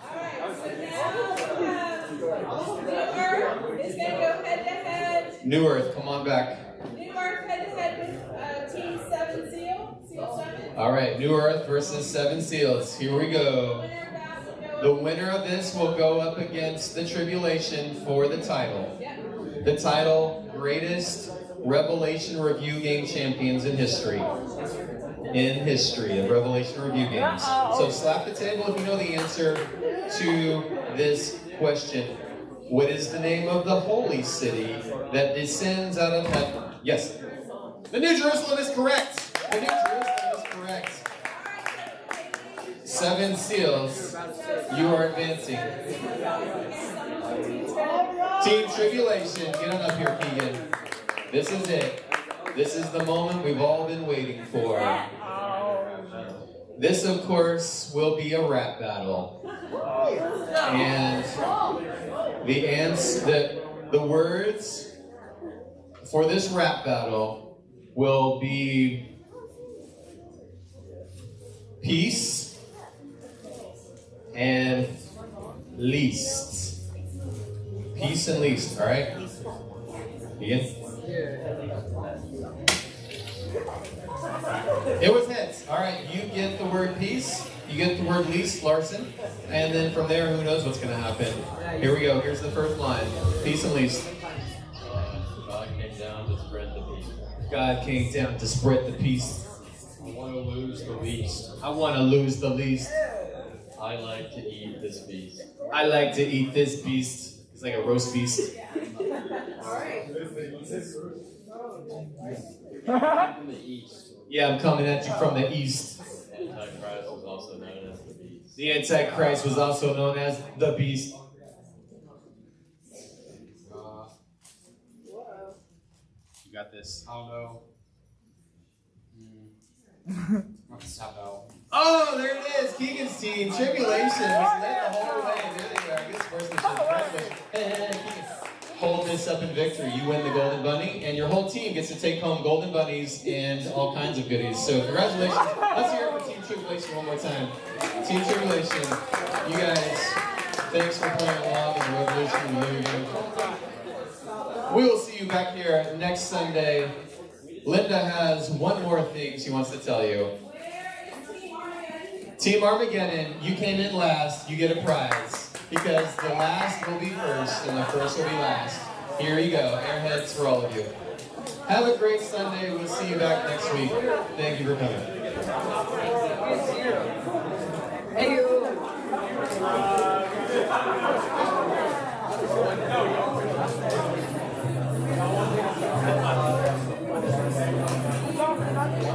Alright, so now we have New Earth is going to go head-to-head. New Earth, come on back. New Earth head-to-head with Team 7 Seal. Seal 7. All right, New Earth versus 7 Seals. Here we go. The winner of this will go up against the Tribulation for the title. The title, Greatest Revelation Review Game Champions in history. In history of Revelation Review Games. So slap the table if you know the answer to this question. What is the name of the holy city that descends out of heaven? Yes. The New Jerusalem is correct. The New Jerusalem is correct. 7 Seals, you are advancing. Team Tribulation, get on up here, Keegan. This is it. This is the moment we've all been waiting for. This, of course, will be a rap battle. And the words for this rap battle will be peace and least. Peace and least, all right? Begin. It was heads. All right, you get the word peace, you get the word least, Larson, and then from there, who knows what's going to happen. Here we go. Here's the first line. Peace and least. God came down to spread the peace. God came down to spread the peace. I want to lose the least. I want to lose the least. I like to eat this beast. I like to eat this beast. It's like a roast beast. From the east. Yeah, I'm coming at you from the east. Antichrist was also known as the beast. The Antichrist was also known as the beast. You got this. I don't know. Tap out. Oh, there it is. Keegan's team. Tribulation was led the whole way. There they are. Good sportsmanship. Keegan. Hold this up in victory. You win the Golden Bunny, and your whole team gets to take home Golden Bunnies and all kinds of goodies. So congratulations. Let's hear it for Team Tribulation one more time. Team Tribulation, you guys, thanks for playing along in the Revolution Review. We will see you back here next Sunday. Linda has one more thing she wants to tell you. Where is Team Armageddon? Team Armageddon, you came in last. You get a prize. because the last will be first and the first will be last. Here you go, airheads for all of you. Have a great Sunday. We'll see you back next week. Thank you for coming. Hey,